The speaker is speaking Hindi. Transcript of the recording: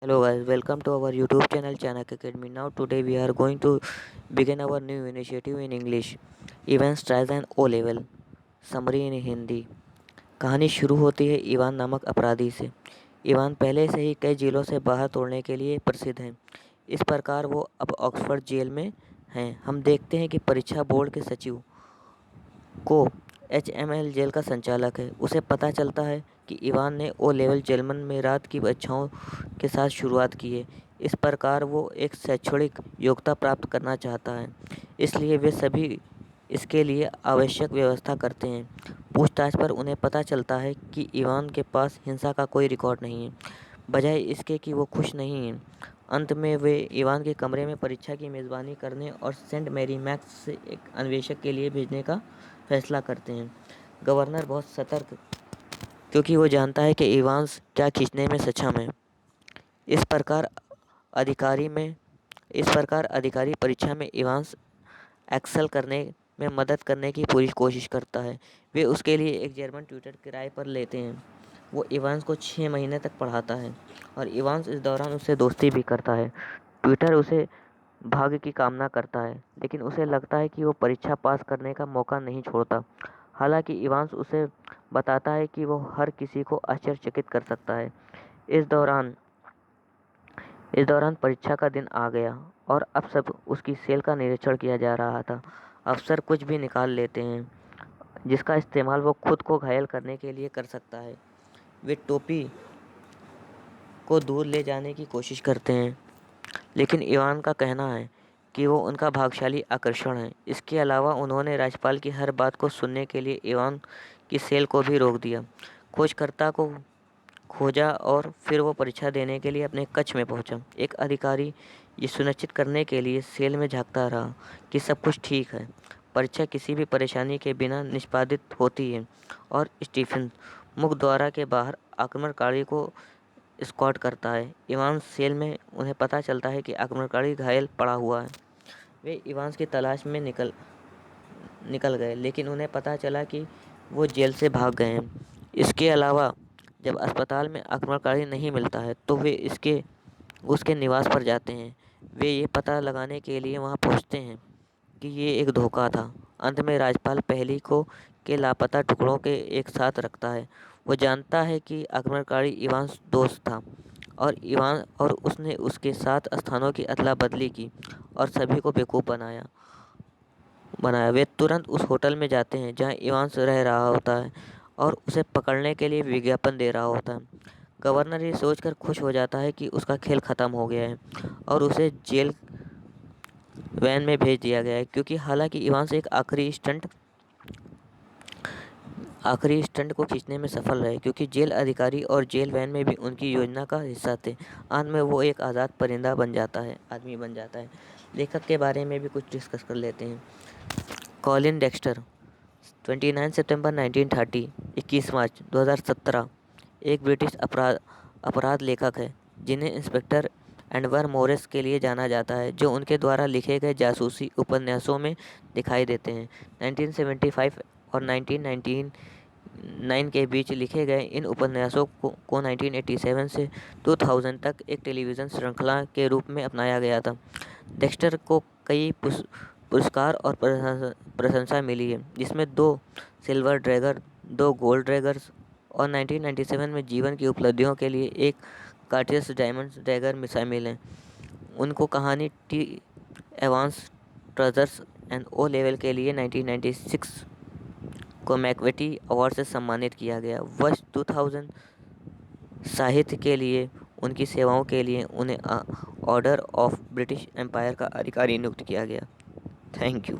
Hello guys, welcome to our YouTube channel Chanak Academy. Now today we are going to begin our new initiative in English. Events tries an O level. Summary इन हिंदी। कहानी शुरू होती है इवान नामक अपराधी से। इवान पहले से ही कई जेलों से बाहर तोड़ने के लिए प्रसिद्ध हैं। इस प्रकार वो अब ऑक्सफोर्ड जेल में हैं। हम देखते हैं कि परीक्षा बोर्ड के सचिव को HML जेल का संचालक है। उसे पता चलता है कि इवान ने ओ लेवल जेलमन में रात की परीक्षाओं के साथ शुरुआत की है। इस प्रकार वो एक शैक्षणिक योग्यता प्राप्त करना चाहता है, इसलिए वे सभी इसके लिए आवश्यक व्यवस्था करते हैं। पूछताछ पर उन्हें पता चलता है कि इवान के पास हिंसा का कोई रिकॉर्ड नहीं है, बजाय इसके कि वो खुश नहीं हैं। अंत में वे इवान के कमरे में परीक्षा की मेज़बानी करने और सेंट मैरी मैक्स से एक अन्वेषक के लिए भेजने का फैसला करते हैं। गवर्नर बहुत सतर्क, क्योंकि वो जानता है कि इवांस क्या खींचने में सक्षम है। इस प्रकार अधिकारी परीक्षा में इवांस एक्सेल करने में मदद करने की पूरी कोशिश करता है। वे उसके लिए एक जर्मन ट्यूटर किराए पर लेते हैं। वो इवांस को 6 महीने तक पढ़ाता है और इवांस इस दौरान उससे दोस्ती भी करता है। ट्यूटर उसे भाग्य की कामना करता है, लेकिन उसे लगता है कि वो परीक्षा पास करने का मौका नहीं छोड़ता। हालांकि इवांस उसे बताता है कि वो हर किसी को आश्चर्यचकित कर सकता है। इस दौरान इस दौरान परीक्षा का दिन आ गया और अब सब उसकी सेल का निरीक्षण किया जा रहा था। अफसर कुछ भी निकाल लेते हैं जिसका इस्तेमाल वो खुद को घायल करने के लिए कर सकता है। वे टोपी को दूर ले जाने की कोशिश करते हैं, लेकिन इवान का कहना है कि वो उनका भाग्यशाली आकर्षण है। इसके अलावा उन्होंने राज्यपाल की हर बात को सुनने के लिए इवान की सेल को भी रोक दिया। खोजकर्ता को खोजा और फिर वो परीक्षा देने के लिए अपने कक्ष में पहुंचा। एक अधिकारी ये सुनिश्चित करने के लिए सेल में झांकता रहा कि सब कुछ ठीक है। परीक्षा किसी भी परेशानी के बिना निष्पादित होती है और स्टीफन मुख्य द्वार के बाहर आक्रमणकारी को स्कॉट करता है। इवांस सेल में उन्हें पता चलता है कि आक्रमणकारी घायल पड़ा हुआ है। वे इवांस की तलाश में निकल गए, लेकिन उन्हें पता चला कि वो जेल से भाग गए हैं। इसके अलावा जब अस्पताल में आक्रमणकारी नहीं मिलता है तो वे उसके निवास पर जाते हैं। वे ये पता लगाने के लिए वहां पहुंचते हैं कि ये एक धोखा था। अंत में राज्यपाल पहेली को के लापता टुकड़ों के एक साथ रखता है। वो जानता है कि आक्रमणकारी इवान दोस्त था और उसने उसके साथ स्थानों की अदला बदली की और सभी को बेवकूफ़ बनाया। वे तुरंत उस होटल में जाते हैं जहां इवांस रह रहा होता है और उसे पकड़ने के लिए विज्ञापन दे रहा होता है। गवर्नर ये सोचकर खुश हो जाता है कि उसका खेल खत्म हो गया है और उसे जेल वैन में भेज दिया गया है, क्योंकि हालांकि इवांस एक आखिरी स्टंट को खींचने में सफल रहे, क्योंकि जेल अधिकारी और जेल वैन में भी उनकी योजना का हिस्सा थे। अंत में वो एक आज़ाद परिंदा आदमी बन जाता है। लेखक के बारे में भी कुछ डिस्कस कर लेते हैं। कॉलिन डेक्स्टर 29 सितंबर 1930 21 मार्च 2017 एक ब्रिटिश अपराध लेखक है जिन्हें इंस्पेक्टर एडवर्ड मोरिस के लिए जाना जाता है, जो उनके द्वारा लिखे गए जासूसी उपन्यासों में दिखाई देते हैं। 1975 और 1999 के बीच लिखे गए इन उपन्यासों को 1987 से 2000 तक एक टेलीविज़न श्रृंखला के रूप में अपनाया गया था। डेक्स्टर को कई पुरस्कार और प्रशंसा मिली है, जिसमें 2 सिल्वर ड्रैगर, 2 गोल्ड ड्रैगर्स और 1997 में जीवन की उपलब्धियों के लिए एक कार्टियस डायमंड ड्रैगर में शामिल हैं। उनको कहानी T Evans treasures and O level के लिए 1996 को मैकबेटी अवार्ड से सम्मानित किया गया। वर्ष 2000 साहित्य के लिए उनकी सेवाओं के लिए उन्हें ऑर्डर ऑफ ब्रिटिश एम्पायर का अधिकारी नियुक्त किया गया। Thank you.